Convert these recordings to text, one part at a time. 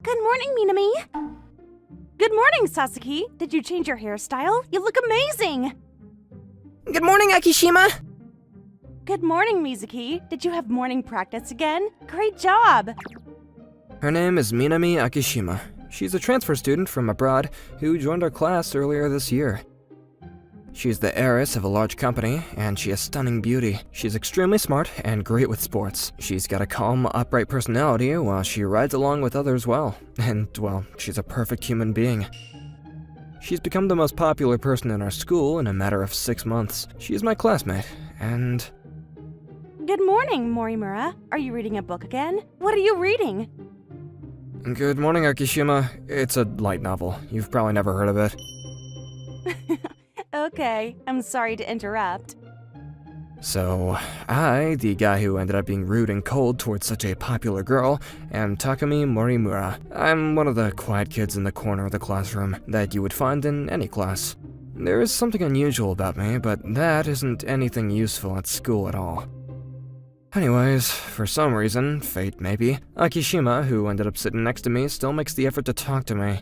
Good morning, Minami. Good morning, Sasaki. Did you change your hairstyle? You look amazing. Good morning, Akishima! Good morning, Mizuki. Did you have morning practice again? Great job. Her name is Minami Akishima. She's a transfer student from abroad who joined our class earlier this year. She's the heiress of a large company, and she has stunning beauty. She's extremely smart and great with sports. She's got a calm, upright personality while she rides along with others well. And, well, she's a perfect human being. She's become the most popular person in our school in a matter of 6 months. She is my classmate, and... Good morning, Morimura. Are you reading a book again? What are you reading? Good morning, Akishima. It's a light novel. You've probably never heard of it. Okay, I'm sorry to interrupt. So, I, the guy who ended up being rude and cold towards such a popular girl, am Takumi Morimura. I'm one of the quiet kids in the corner of the classroom that you would find in any class. There is something unusual about me, but that isn't anything useful at school at all. Anyways, for some reason, fate maybe, Akishima, who ended up sitting next to me, still makes the effort to talk to me.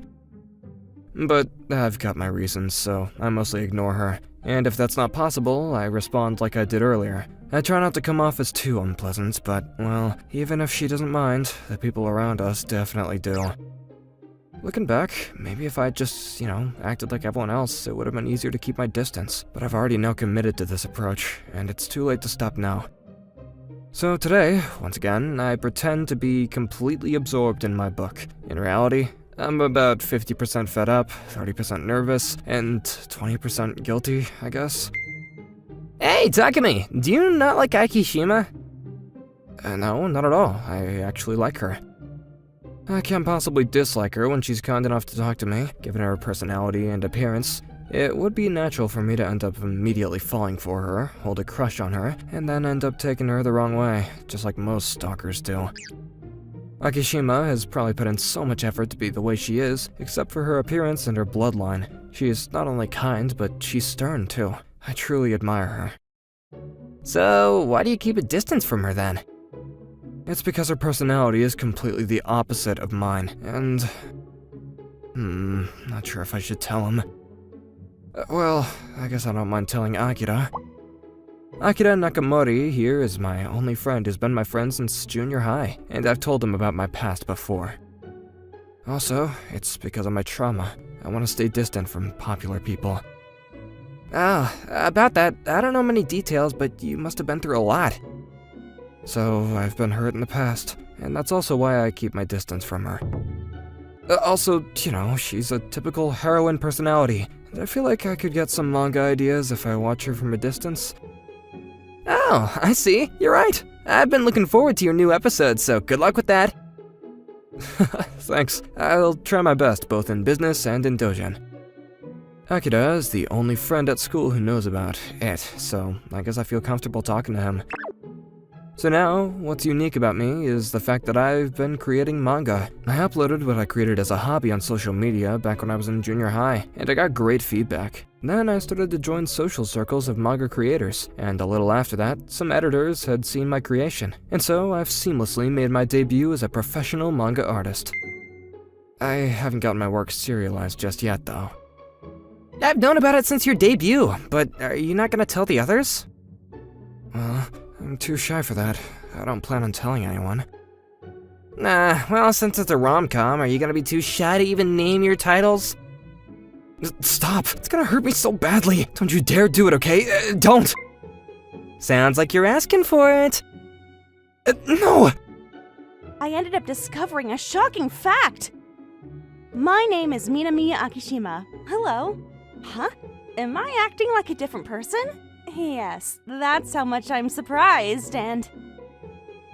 But I've got my reasons, so I mostly ignore her. And if that's not possible, I respond like I did earlier. I try not to come off as too unpleasant, but, well, even if she doesn't mind, the people around us definitely do. Looking back, maybe if I'd just, acted like everyone else, it would have been easier to keep my distance. But I've already now committed to this approach, and it's too late to stop now. So today, once again, I pretend to be completely absorbed in my book. In reality, I'm about 50% fed up, 30% nervous, and 20% guilty, I guess. Hey, Takumi! Do you not like Akishima? No, not at all. I actually like her. I can't possibly dislike her when she's kind enough to talk to me, given her personality and appearance. It would be natural for me to end up immediately falling for her, hold a crush on her, and then end up taking her the wrong way, just like most stalkers do. Akishima has probably put in so much effort to be the way she is, except for her appearance and her bloodline. She is not only kind, but she's stern too. I truly admire her. So, why do you keep a distance from her then? It's because her personality is completely the opposite of mine, and... not sure if I should tell him. Well, I guess I don't mind telling Akira. Akira Nakamori here is my only friend who's been my friend since junior high, and I've told him about my past before. Also, it's because of my trauma. I want to stay distant from popular people. Oh, about that, I don't know many details, but you must have been through a lot. So, I've been hurt in the past, and that's also why I keep my distance from her. Also, she's a typical heroine personality, and I feel like I could get some manga ideas if I watch her from a distance. Oh, I see. You're right. I've been looking forward to your new episode, so good luck with that. Thanks. I'll try my best, both in business and in dojin. Akira is the only friend at school who knows about it, so I guess I feel comfortable talking to him. So now, what's unique about me is the fact that I've been creating manga. I uploaded what I created as a hobby on social media back when I was in junior high, and I got great feedback. Then I started to join social circles of manga creators, and a little after that, some editors had seen my creation, and so I've seamlessly made my debut as a professional manga artist. I haven't gotten my work serialized just yet, though. I've known about it since your debut, but are you not gonna tell the others? Well, I'm too shy for that. I don't plan on telling anyone. Well, since it's a rom-com, are you gonna be too shy to even name your titles? Stop! It's gonna hurt me so badly! Don't you dare do it, okay? Don't! Sounds like you're asking for it. No! I ended up discovering a shocking fact. My name is Minami Akishima. Hello. Huh? Am I acting like a different person? Yes, that's how much I'm surprised, and...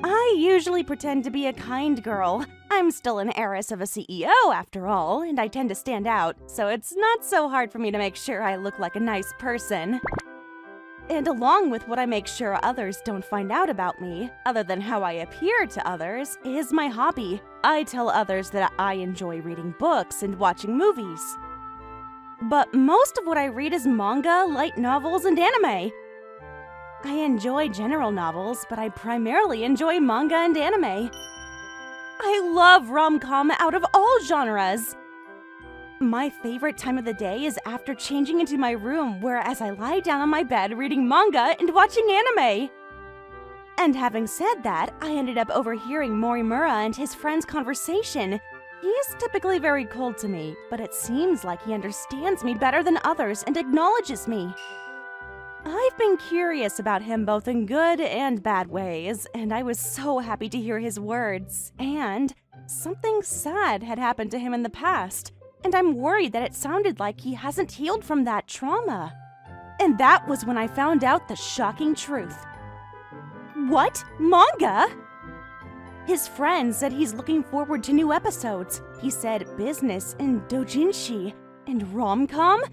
I usually pretend to be a kind girl. I'm still an heiress of a CEO, after all, and I tend to stand out, so it's not so hard for me to make sure I look like a nice person. And along with what I make sure others don't find out about me, other than how I appear to others, is my hobby. I tell others that I enjoy reading books and watching movies. But most of what I read is manga, light novels, and anime. I enjoy general novels, but I primarily enjoy manga and anime. I love rom-com out of all genres. My favorite time of the day is after changing into my room, where as I lie down on my bed reading manga and watching anime. And having said that, I ended up overhearing Morimura and his friend's conversation. He is typically very cold to me, but it seems like he understands me better than others and acknowledges me. I've been curious about him both in good and bad ways, and I was so happy to hear his words. And something sad had happened to him in the past, and I'm worried that it sounded like he hasn't healed from that trauma. And that was when I found out the shocking truth. What? Manga? His friend said he's looking forward to new episodes. He said business and Dojinshi and rom-com?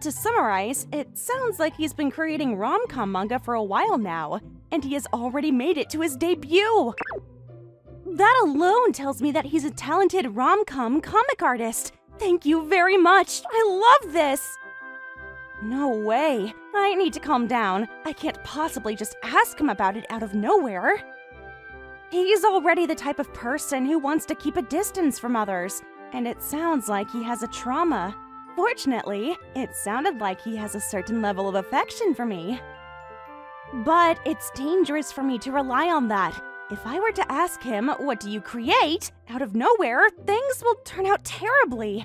To summarize, it sounds like he's been creating rom-com manga for a while now, and he has already made it to his debut. That alone tells me that he's a talented rom-com comic artist. Thank you very much. I love this. No way. I need to calm down. I can't possibly just ask him about it out of nowhere. He's already the type of person who wants to keep a distance from others, and it sounds like he has a trauma. Fortunately, it sounded like he has a certain level of affection for me. But it's dangerous for me to rely on that. If I were to ask him, "What do you create?" out of nowhere, things will turn out terribly.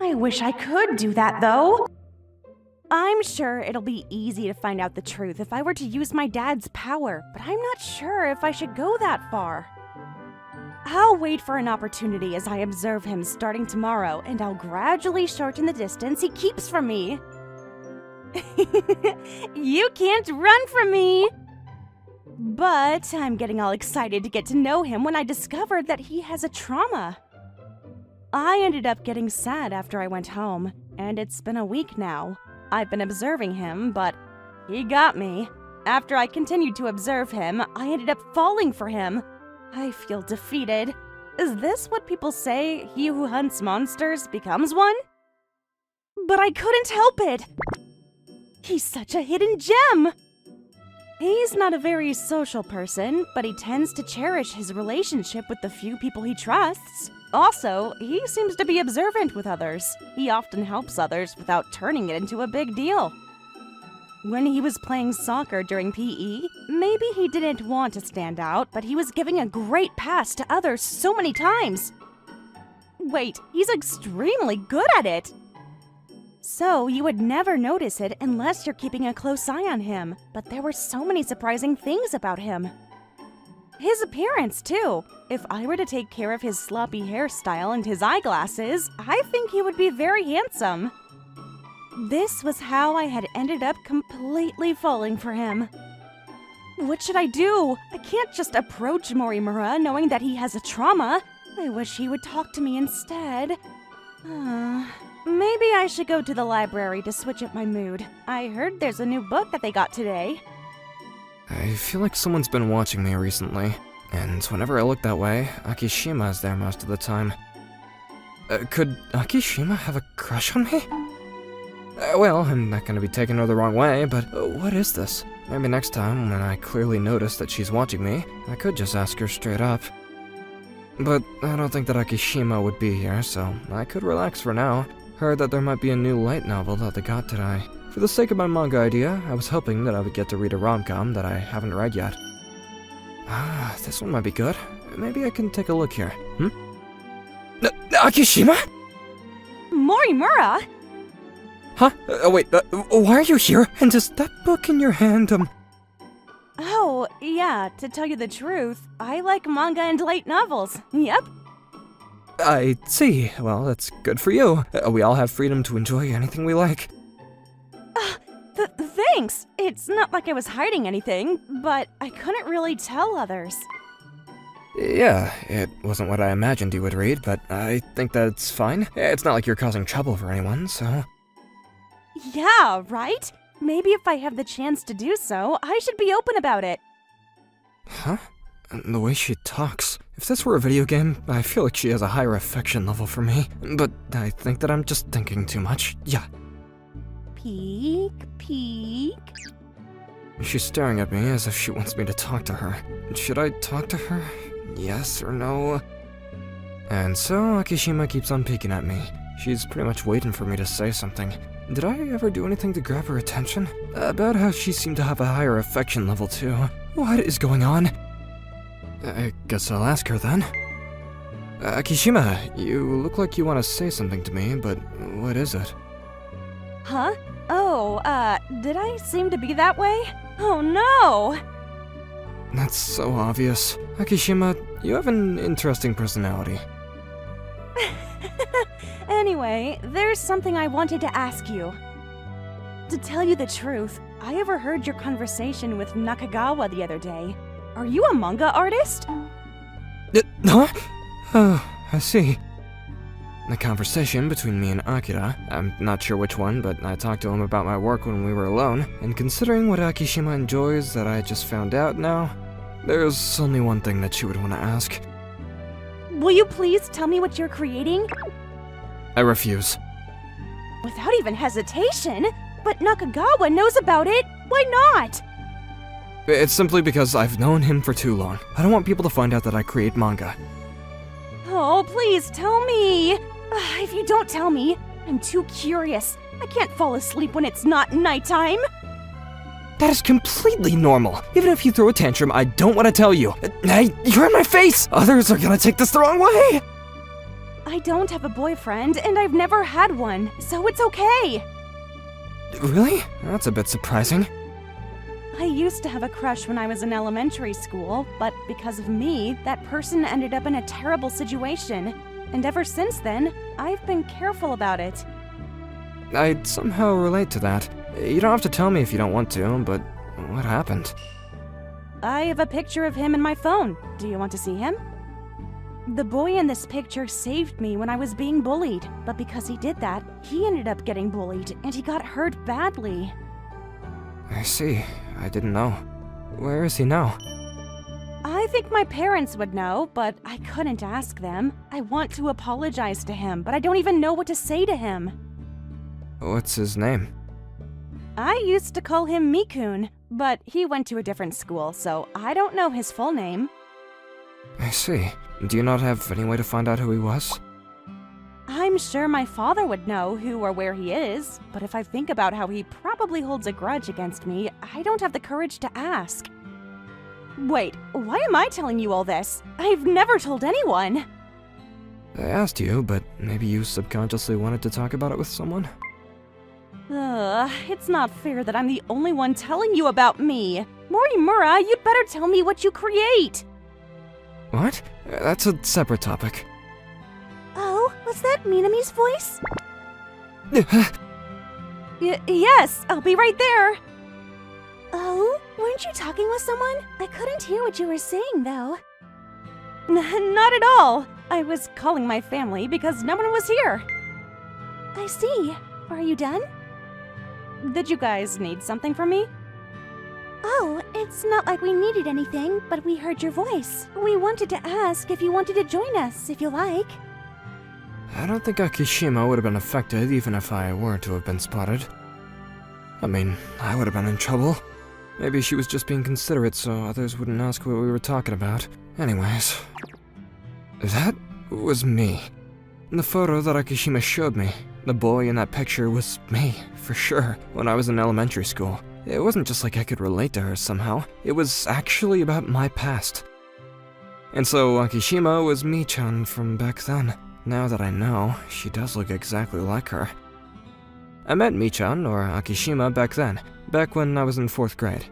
I wish I could do that, though. I'm sure it'll be easy to find out the truth if I were to use my dad's power, but I'm not sure if I should go that far. I'll wait for an opportunity as I observe him starting tomorrow, and I'll gradually shorten the distance he keeps from me. You can't run from me! But I'm getting all excited to get to know him when I discovered that he has a trauma. I ended up getting sad after I went home, and it's been a week now. I've been observing him, but he got me. After I continued to observe him, I ended up falling for him. I feel defeated. Is this what people say, he who hunts monsters becomes one? But I couldn't help it. He's such a hidden gem. He's not a very social person, but he tends to cherish his relationship with the few people he trusts. Also, he seems to be observant with others. He often helps others without turning it into a big deal. When he was playing soccer during PE, maybe he didn't want to stand out, but he was giving a great pass to others so many times. Wait, he's extremely good at it! So you would never notice it unless you're keeping a close eye on him, but there were so many surprising things about him. His appearance, too. If I were to take care of his sloppy hairstyle and his eyeglasses, I think he would be very handsome. This was how I had ended up completely falling for him. What should I do? I can't just approach Morimura knowing that he has a trauma. I wish he would talk to me instead. Maybe I should go to the library to switch up my mood. I heard there's a new book that they got today. I feel like someone's been watching me recently, and whenever I look that way, Akishima is there most of the time. Could Akishima have a crush on me? Well, I'm not gonna be taking her the wrong way, but what is this? Maybe next time, when I clearly notice that she's watching me, I could just ask her straight up. But I don't think that Akishima would be here, so I could relax for now. Heard that there might be a new light novel that they got today. For the sake of my manga idea, I was hoping that I would get to read a rom-com that I haven't read yet. This one might be good. Maybe I can take a look here. Akishima? Morimura? Huh? Wait, why are you here? And is that book in your hand, Oh, yeah, to tell you the truth, I like manga and light novels. Yep. I see. Well, that's good for you. We all have freedom to enjoy anything we like. Thanks! It's not like I was hiding anything, but I couldn't really tell others. Yeah, it wasn't what I imagined you would read, but I think that's fine. It's not like you're causing trouble for anyone, so... Yeah, right? Maybe if I have the chance to do so, I should be open about it. Huh? The way she talks. If this were a video game, I feel like she has a higher affection level for me. But I think that I'm just thinking too much. Yeah. Peek, peek. She's staring at me as if she wants me to talk to her. Should I talk to her? yes or no? And so Akishima keeps on peeking at me. She's pretty much waiting for me to say something. Did I ever do anything to grab her attention? About how she seemed to have a higher affection level too. What is going on? I guess I'll ask her then. Akishima, you look like you want to say something to me, but what is it? Huh? Oh, did I seem to be that way? Oh no! That's so obvious. Akishima, you have an interesting personality. Anyway, there's something I wanted to ask you. To tell you the truth, I overheard your conversation with Nakagawa the other day. Are you a manga artist? Huh? Oh, I see. The conversation between me and Akira, I'm not sure which one, but I talked to him about my work when we were alone, and considering what Akishima enjoys that I just found out now, there's only one thing that she would want to ask. Will you please tell me what you're creating? I refuse. Without even hesitation? But Nakagawa knows about it! Why not? It's simply because I've known him for too long. I don't want people to find out that I create manga. Oh, please tell me! If you don't tell me, I'm too curious. I can't fall asleep when it's not nighttime. That is completely normal. Even if you throw a tantrum, I don't want to tell you. Hey, you're in my face! Others are gonna take this the wrong way! I don't have a boyfriend, and I've never had one, so it's okay. Really? That's a bit surprising. I used to have a crush when I was in elementary school, but because of me, that person ended up in a terrible situation. And ever since then, I've been careful about it. I'd somehow relate to that. You don't have to tell me if you don't want to, but what happened? I have a picture of him in my phone. Do you want to see him? The boy in this picture saved me when I was being bullied, but because he did that, he ended up getting bullied, and he got hurt badly. I see. I didn't know. Where is he now? I think my parents would know, but I couldn't ask them. I want to apologize to him, but I don't even know what to say to him. What's his name? I used to call him Mikun, but he went to a different school, so I don't know his full name. I see. Do you not have any way to find out who he was? I'm sure my father would know who or where he is, but if I think about how he probably holds a grudge against me, I don't have the courage to ask. Wait, why am I telling you all this? I've never told anyone. I asked you, but maybe you subconsciously wanted to talk about it with someone? It's not fair that I'm the only one telling you about me. Morimura, you'd better tell me what you create. What? That's a separate topic. Oh, was that Minami's voice? Yes, I'll be right there. Oh, weren't you talking with someone? I couldn't hear what you were saying, though. Not at all. I was calling my family because no one was here. I see. Are you done? Did you guys need something from me? Oh, it's not like we needed anything, but we heard your voice. We wanted to ask if you wanted to join us, if you like. I don't think Akishima would have been affected even if I were to have been spotted. I mean, I would have been in trouble. Maybe she was just being considerate so others wouldn't ask what we were talking about. Anyways, that was me. The photo that Akishima showed me, the boy in that picture was me, for sure, when I was in elementary school. It wasn't just like I could relate to her somehow. It was actually about my past. And so Akishima was Mi-chan from back then. Now that I know, she does look exactly like her. I met Mi-chan, or Akishima, back then, back when I was in 4th grade.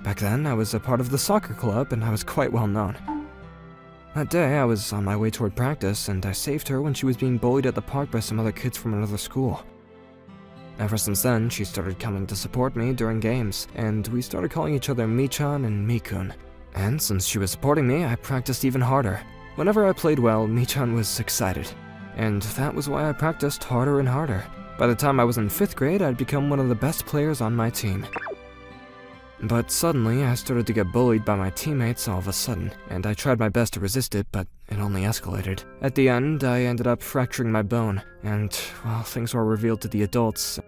Back then, I was a part of the soccer club and I was quite well known. That day, I was on my way toward practice and I saved her when she was being bullied at the park by some other kids from another school. Ever since then, she started coming to support me during games, and we started calling each other Mi-chan and Mikun. And since she was supporting me, I practiced even harder. Whenever I played well, Mi-chan was excited. And that was why I practiced harder and harder. By the time I was in 5th grade, I'd become one of the best players on my team. But suddenly, I started to get bullied by my teammates all of a sudden, and I tried my best to resist it, but it only escalated. At the end, I ended up fracturing my bone, and, well, things were revealed to the adults.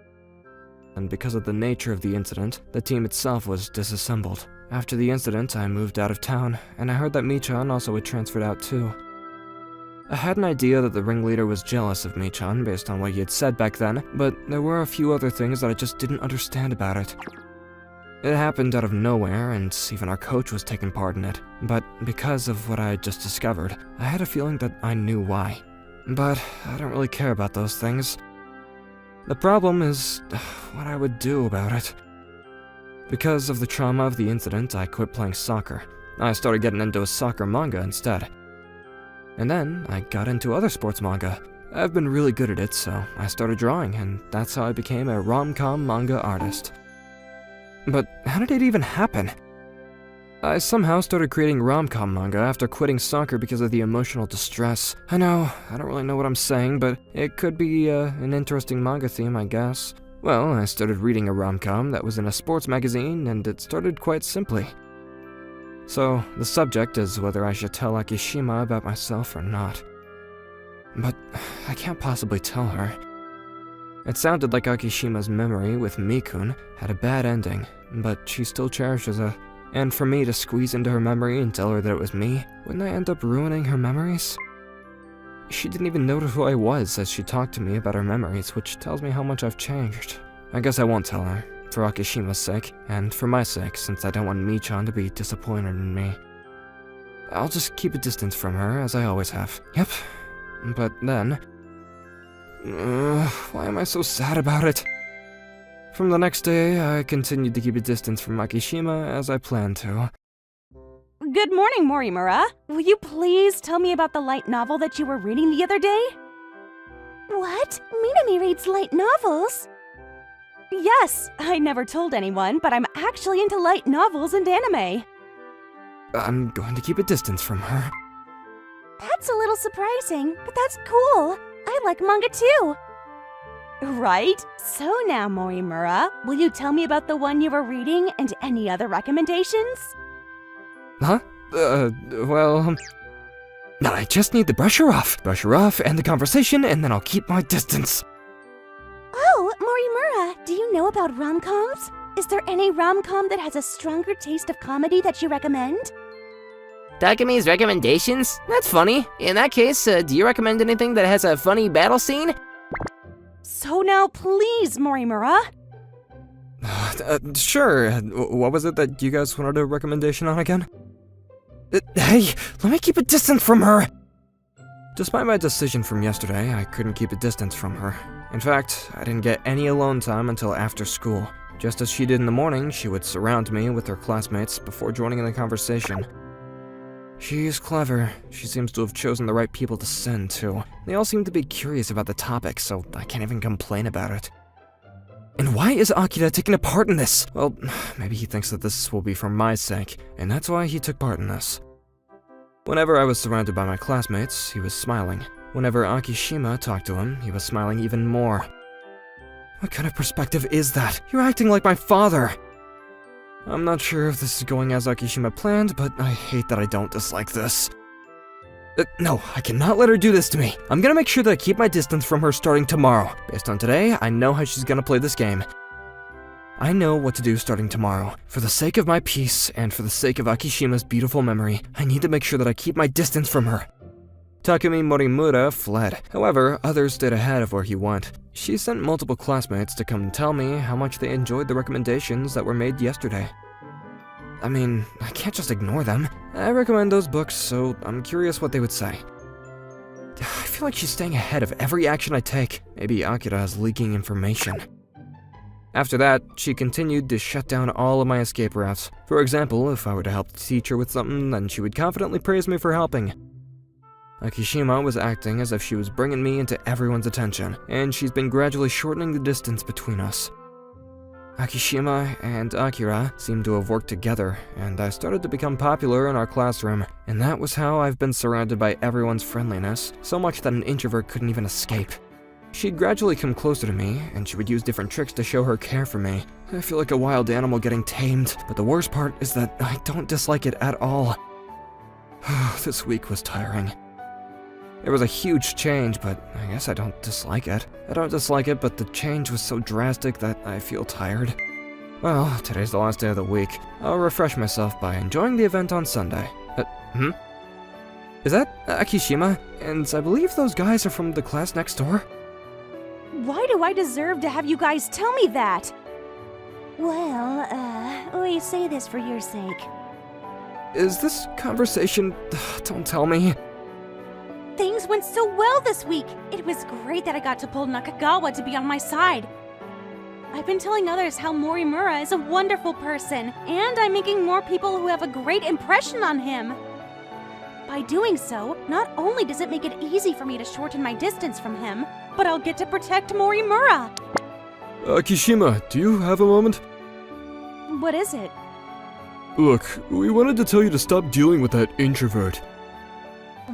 and because of the nature of the incident, the team itself was disassembled. After the incident, I moved out of town, and I heard that Michan also had transferred out too. I had an idea that the ringleader was jealous of Michan based on what he had said back then, but there were a few other things that I just didn't understand about it. It happened out of nowhere, and even our coach was taking part in it, but because of what I had just discovered, I had a feeling that I knew why. But I don't really care about those things. The problem is what I would do about it. Because of the trauma of the incident, I quit playing soccer. I started getting into a soccer manga instead. And then I got into other sports manga. I've been really good at it, so I started drawing, and that's how I became a RomCom manga artist. But how did it even happen? I somehow started creating RomCom manga after quitting soccer because of the emotional distress. I know, I don't really know what I'm saying, but it could be an interesting manga theme, I guess. Well, I started reading a rom-com that was in a sports magazine, and it started quite simply. So, the subject is whether I should tell Akishima about myself or not. But I can't possibly tell her. It sounded like Akishima's memory with Mikun had a bad ending, but she still cherishes it. And for me to squeeze into her memory and tell her that it was me, wouldn't I end up ruining her memories? She didn't even notice who I was as she talked to me about her memories, which tells me how much I've changed. I guess I won't tell her, for Akishima's sake, and for my sake, since I don't want Michan to be disappointed in me. I'll just keep a distance from her, as I always have. Yep. But then... why am I so sad about it? From the next day, I continued to keep a distance from Akishima as I planned to. Good morning, Morimura. Will you please tell me about the light novel that you were reading the other day? What? Minami reads light novels? Yes, I never told anyone, but I'm actually into light novels and anime. I'm going to keep a distance from her. That's a little surprising, but that's cool. I like manga too. Right? So now, Morimura, will you tell me about the one you were reading and any other recommendations? Huh? Well... I just need to brush her off. Brush her off, end the conversation, and then I'll keep my distance. Oh, Morimura, do you know about rom-coms? Is there any rom-com that has a stronger taste of comedy that you recommend? Takemi's recommendations? That's funny. In that case, do you recommend anything that has a funny battle scene? So now, please, Morimura. Sure. What was it that you guys wanted a recommendation on again? Hey, let me keep a distance from her! Despite my decision from yesterday, I couldn't keep a distance from her. In fact, I didn't get any alone time until after school. Just as she did in the morning, she would surround me with her classmates before joining in the conversation. She's clever. She seems to have chosen the right people to send, too. They all seem to be curious about the topic, so I can't even complain about it. And why is Akira taking a part in this? Well, maybe he thinks that this will be for my sake, and that's why he took part in this. Whenever I was surrounded by my classmates, he was smiling. Whenever Akishima talked to him, he was smiling even more. What kind of perspective is that? You're acting like my father! I'm not sure if this is going as Akishima planned, but I hate that I don't dislike this. No, I cannot let her do this to me. I'm gonna make sure that I keep my distance from her starting tomorrow. Based on today, I know how she's gonna play this game. I know what to do starting tomorrow. For the sake of my peace, and for the sake of Akishima's beautiful memory, I need to make sure that I keep my distance from her. Takumi Morimura fled. However, others stayed ahead of where he went. She sent multiple classmates to come tell me how much they enjoyed the recommendations that were made yesterday. I mean, I can't just ignore them. I recommend those books, so I'm curious what they would say. I feel like she's staying ahead of every action I take. Maybe Akira is leaking information. After that, she continued to shut down all of my escape routes. For example, if I were to help the teacher with something, then she would confidently praise me for helping. Akishima was acting as if she was bringing me into everyone's attention, and she's been gradually shortening the distance between us. Akishima and Akira seemed to have worked together, and I started to become popular in our classroom, and that was how I've been surrounded by everyone's friendliness, so much that an introvert couldn't even escape. She'd gradually come closer to me, and she would use different tricks to show her care for me. I feel like a wild animal getting tamed, but the worst part is that I don't dislike it at all. This week was tiring. It was a huge change, but I guess I don't dislike it. I don't dislike it, but the change was so drastic that I feel tired. Well, today's the last day of the week. I'll refresh myself by enjoying the event on Sunday. Is that Akishima? And I believe those guys are from the class next door? Why do I deserve to have you guys tell me that? Well, we say this for your sake. Is this conversation... Don't tell me. Things went so well this week. It was great that I got to pull Nakagawa to be on my side. I've been telling others how Morimura is a wonderful person, and I'm making more people who have a great impression on him. By doing so, not only does it make it easy for me to shorten my distance from him, but I'll get to protect Morimura. Akishima, do you have a moment? What is it? Look, we wanted to tell you to stop dealing with that introvert.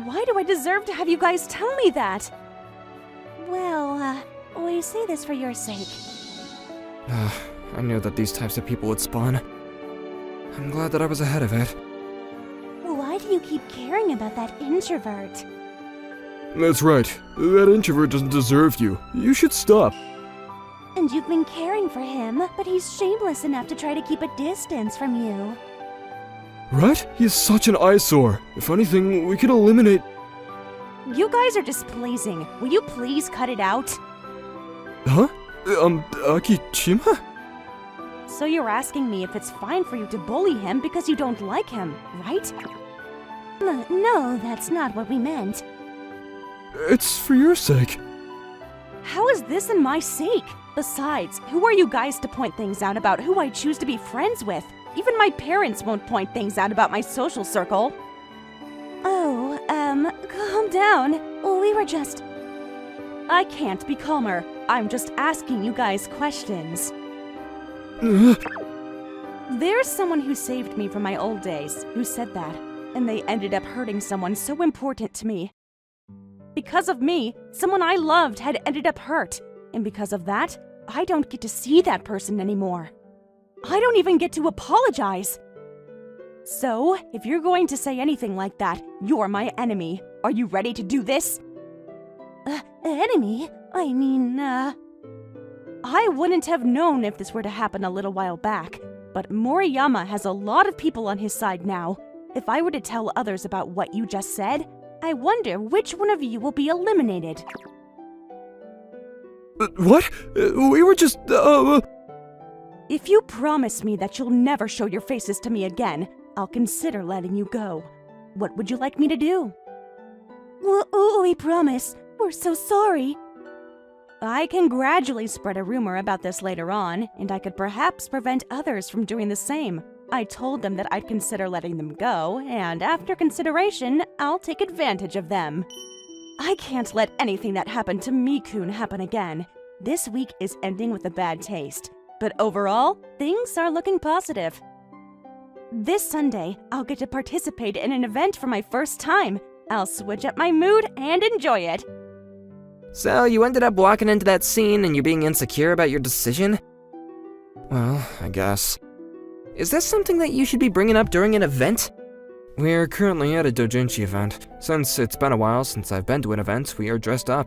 Why do I deserve to have you guys tell me that? Well, we say this for your sake. I knew that these types of people would spawn. I'm glad that I was ahead of it. Why do you keep caring about that introvert? That's right. That introvert doesn't deserve you. You should stop. And you've been caring for him, but he's shameless enough to try to keep a distance from you. Right? He's such an eyesore. If anything, we could eliminate... You guys are displeasing. Will you please cut it out? Huh? Akishima? So you're asking me if it's fine for you to bully him because you don't like him, right? No, that's not what we meant. It's for your sake. How is this in my sake? Besides, who are you guys to point things out about who I choose to be friends with? Even my parents won't point things out about my social circle. Oh, calm down. We were just... I can't be calmer. I'm just asking you guys questions. There's someone who saved me from my old days who said that, and they ended up hurting someone so important to me. Because of me, someone I loved had ended up hurt, and because of that, I don't get to see that person anymore. I don't even get to apologize. So, if you're going to say anything like that, you're my enemy. Are you ready to do this? Enemy? I mean, I wouldn't have known if this were to happen a little while back, but Moriyama has a lot of people on his side now. If I were to tell others about what you just said, I wonder which one of you will be eliminated. What? We were just, If you promise me that you'll never show your faces to me again, I'll consider letting you go. What would you like me to do? We promise. We're so sorry. I can gradually spread a rumor about this later on, and I could perhaps prevent others from doing the same. I told them that I'd consider letting them go, and after consideration, I'll take advantage of them. I can't let anything that happened to Mikun happen again. This week is ending with a bad taste, but overall, things are looking positive. This Sunday, I'll get to participate in an event for my first time. I'll switch up my mood and enjoy it. So, you ended up walking into that scene and you're being insecure about your decision? well, I guess. Is this something that you should be bringing up during an event? We're currently at a Dojinshi event. Since it's been a while since I've been to an event, we are dressed up.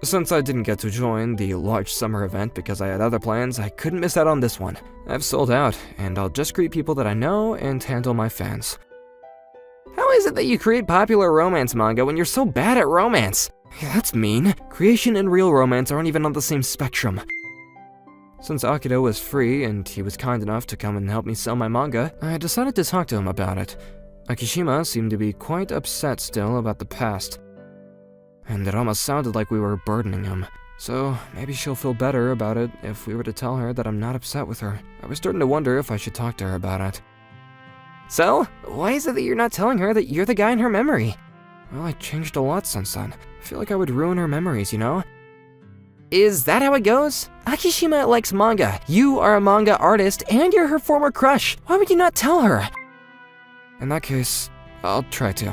Since I didn't get to join the large summer event because I had other plans, I couldn't miss out on this one. I've sold out, and I'll just greet people that I know and handle my fans. How is it that you create popular romance manga when you're so bad at romance? That's mean. Creation and real romance aren't even on the same spectrum. Since Akito was free and he was kind enough to come and help me sell my manga, I decided to talk to him about it. Akishima seemed to be quite upset still about the past. And it almost sounded like we were burdening him. So maybe she'll feel better about it if we were to tell her that I'm not upset with her. I was starting to wonder if I should talk to her about it. So, why is it that you're not telling her that you're the guy in her memory? Well, I changed a lot since then. I feel like I would ruin her memories, you know? Is that how it goes? Akishima likes manga. You are a manga artist and you're her former crush. Why would you not tell her? In that case, I'll try to.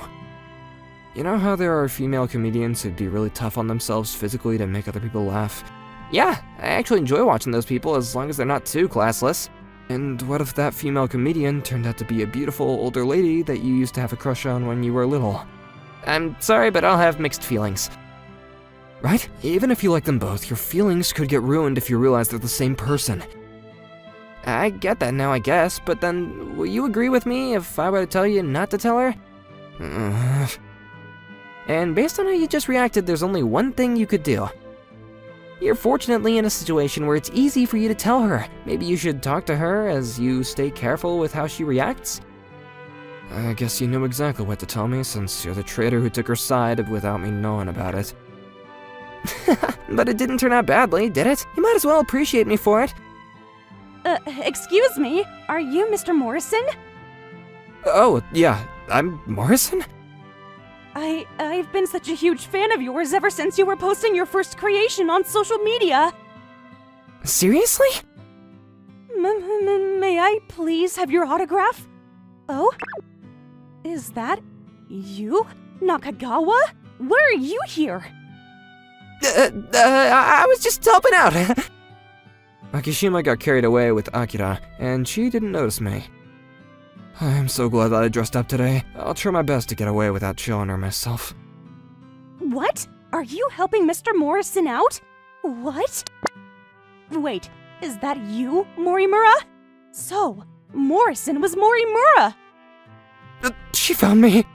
You know how there are female comedians who'd be really tough on themselves physically to make other people laugh? Yeah, I actually enjoy watching those people as long as they're not too classless. And what if that female comedian turned out to be a beautiful older lady that you used to have a crush on when you were little? I'm sorry, but I'll have mixed feelings. Right? Even if you like them both, your feelings could get ruined if you realize they're the same person. I get that now, I guess, but then will you agree with me if I were to tell you not to tell her? And based on how you just reacted, there's only one thing you could do. You're fortunately in a situation where it's easy for you to tell her. Maybe you should talk to her as you stay careful with how she reacts? I guess you knew exactly what to tell me since you're the traitor who took her side without me knowing about it. But it didn't turn out badly, did it? You might as well appreciate me for it. Excuse me, are you Mr. Morrison? Oh, yeah, I'm Morrison? I've been such a huge fan of yours ever since you were posting your first creation on social media. Seriously? May I please have your autograph? Oh? Is that you? Nakagawa? Where are you here? I was just helping out. Akishima got carried away with Akira, and she didn't notice me. I'm so glad that I dressed up today. I'll try my best to get away without showing her myself. What? Are you helping Mr. Morrison out? What? Wait, is that you, Morimura? So, Morrison was Morimura! She found me!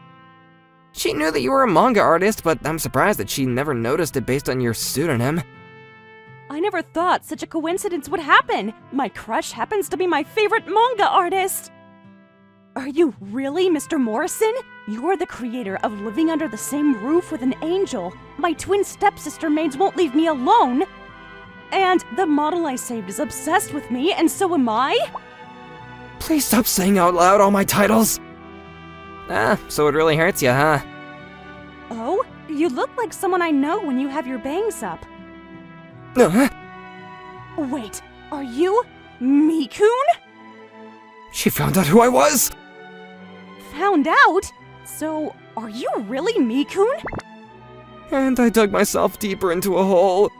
She knew that you were a manga artist, but I'm surprised that she never noticed it based on your pseudonym. I never thought such a coincidence would happen. My crush happens to be my favorite manga artist. Are you really Mr. Morrison? You're the creator of Living Under the Same Roof with an Angel. My twin stepsister maids won't leave me alone. And the model I saved is obsessed with me, and so am I? Please stop saying out loud all my titles! Ah, so it really hurts you, huh? Oh, you look like someone I know when you have your bangs up. Wait, are you Mikun? She found out who I was! Found out? So, are you really Mikun? And I dug myself deeper into a hole.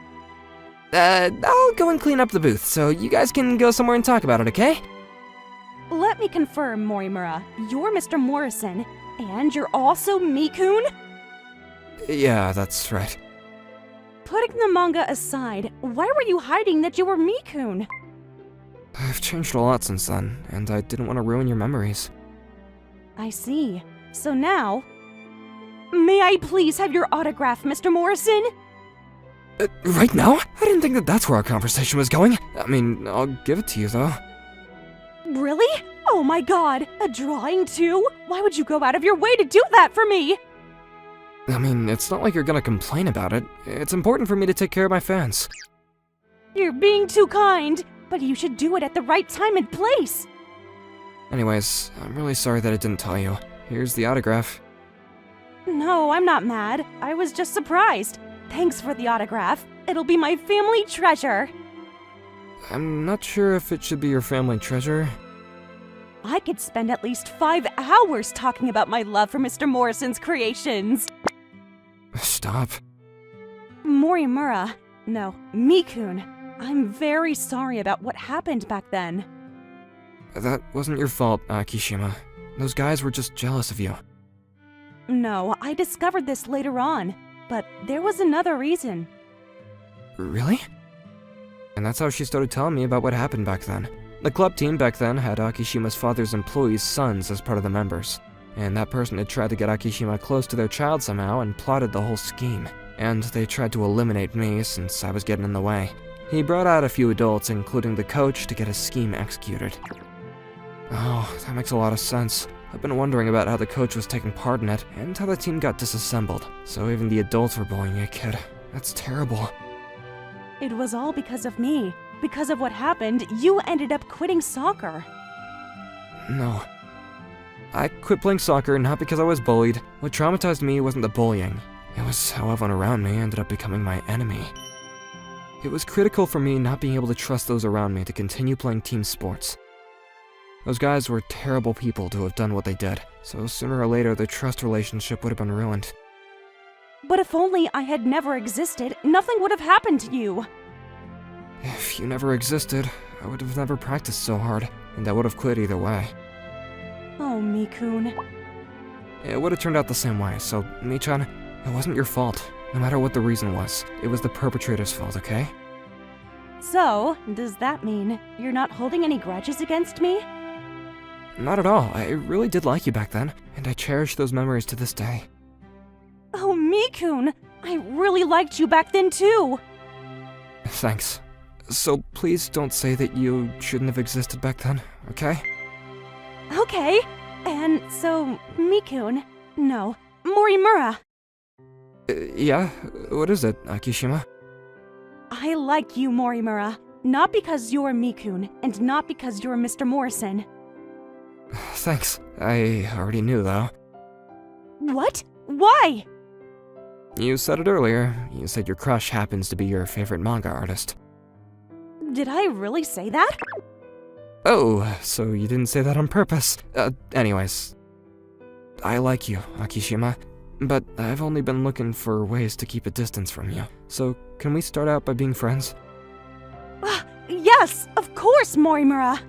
I'll go and clean up the booth, so you guys can go somewhere and talk about it, okay? Let me confirm, Morimura. You're Mr. Morrison, and you're also Mikun? Yeah, that's right. Putting the manga aside, why were you hiding that you were Mikun? I've changed a lot since then, and I didn't want to ruin your memories. I see. So now... May I please have your autograph, Mr. Morrison? Right now? I didn't think that that's where our conversation was going. I mean, I'll give it to you, though. Really? Oh my god, a drawing too? Why would you go out of your way to do that for me? I mean, it's not like you're gonna complain about it. It's important for me to take care of my fans. You're being too kind, but you should do it at the right time and place. Anyways, I'm really sorry that I didn't tell you. Here's the autograph. No, I'm not mad. I was just surprised. Thanks for the autograph. It'll be my family treasure. I'm not sure if it should be your family treasure. I could spend at least 5 hours talking about my love for Mr. Morrison's creations. Stop. Morimura, no, Mikun, I'm very sorry about what happened back then. That wasn't your fault, Akishima. Those guys were just jealous of you. No, I discovered this later on, but there was another reason. Really? And that's how she started telling me about what happened back then. The club team back then had Akishima's father's employees' sons as part of the members. And that person had tried to get Akishima close to their child somehow and plotted the whole scheme. And they tried to eliminate me since I was getting in the way. He brought out a few adults, including the coach, to get his scheme executed. Oh, that makes a lot of sense. I've been wondering about how the coach was taking part in it, and how the team got disassembled. So even the adults were bullying a kid. That's terrible. It was all because of me. Because of what happened, you ended up quitting soccer. No. I quit playing soccer not because I was bullied. What traumatized me wasn't the bullying. It was how everyone around me ended up becoming my enemy. It was critical for me not being able to trust those around me to continue playing team sports. Those guys were terrible people to have done what they did, so sooner or later their trust relationship would have been ruined. But if only I had never existed, nothing would have happened to you. If you never existed, I would have never practiced so hard, and I would have quit either way. Oh, Mikun. it would have turned out the same way, so, Mi-chan, it wasn't your fault. No matter what the reason was, it was the perpetrator's fault, okay? So, does that mean you're not holding any grudges against me? Not at all. I really did like you back then, and I cherish those memories to this day. Oh, Mikun! I really liked you back then too! Thanks. So please don't say that you shouldn't have existed back then, okay? Okay, and so, Mikun, no, Morimura. Yeah? What is it, Akishima? I like you, Morimura. Not because you're Mikun, and not because you're Mr. Morrison. Thanks. I already knew, though. What? Why? You said it earlier. You said your crush happens to be your favorite manga artist. Did I really say that? Oh, so you didn't say that on purpose. Anyways. I like you, Akishima. But I've only been looking for ways to keep a distance from you. So, can we start out by being friends? Yes, of course, Morimura!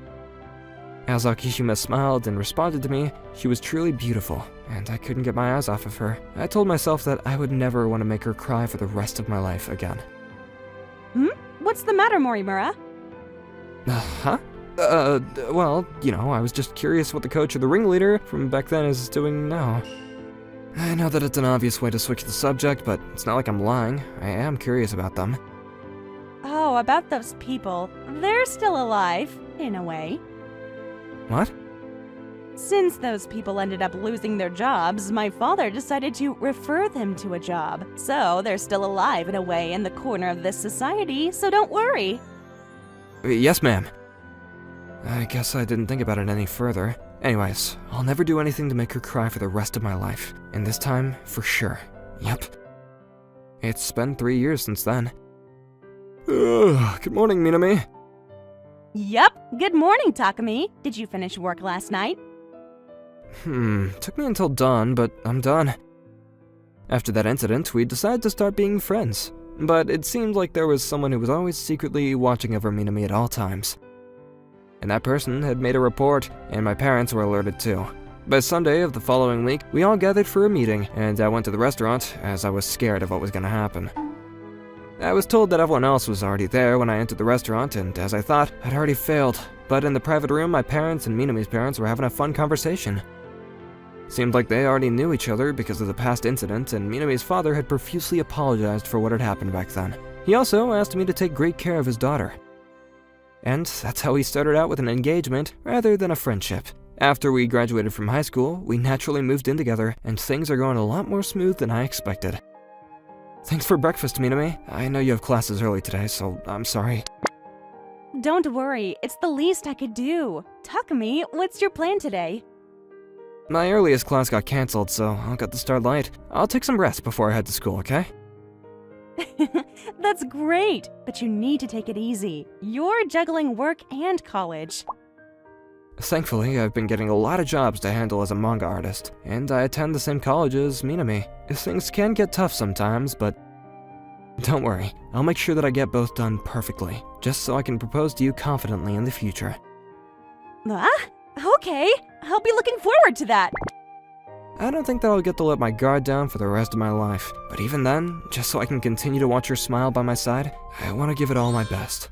As Akishima smiled and responded to me, she was truly beautiful, and I couldn't get my eyes off of her. I told myself that I would never want to make her cry for the rest of my life again. What's the matter, Morimura? Huh? Well, you know, I was just curious what the coach or the ringleader from back then is doing now. I know that it's an obvious way to switch the subject, but it's not like I'm lying. I am curious about them. Oh, about those people. They're still alive, in a way. What? Since those people ended up losing their jobs, my father decided to refer them to a job. So they're still alive in a way in the corner of this society, so don't worry. Yes, ma'am. I guess I didn't think about it any further. Anyways, I'll never do anything to make her cry for the rest of my life. And this time, for sure. Yep. It's been 3 years since then. Good morning, Minami. Yep. Good morning, Takumi. Did you finish work last night? Took me until dawn, but I'm done. After that incident, we decided to start being friends. But it seemed like there was someone who was always secretly watching over Minami at all times. And that person had made a report, and my parents were alerted too. By Sunday of the following week, we all gathered for a meeting, and I went to the restaurant as I was scared of what was going to happen. I was told that everyone else was already there when I entered the restaurant, and as I thought, I'd already failed. But in the private room, my parents and Minami's parents were having a fun conversation. Seemed like they already knew each other because of the past incident, and Minami's father had profusely apologized for what had happened back then. He also asked me to take great care of his daughter. And that's how we started out with an engagement rather than a friendship. After we graduated from high school, we naturally moved in together, and things are going a lot more smooth than I expected. Thanks for breakfast, Minami. I know you have classes early today, so I'm sorry. Don't worry, it's the least I could do. Takumi, what's your plan today? My earliest class got cancelled, so I'll get to start late. I'll take some rest before I head to school, okay? That's great, but you need to take it easy. You're juggling work and college. Thankfully, I've been getting a lot of jobs to handle as a manga artist, and I attend the same college as Minami. Things can get tough sometimes, but don't worry, I'll make sure that I get both done perfectly, just so I can propose to you confidently in the future. Okay, I'll be looking forward to that. I don't think that I'll get to let my guard down for the rest of my life, but even then, just so I can continue to watch your smile by my side, I want to give it all my best.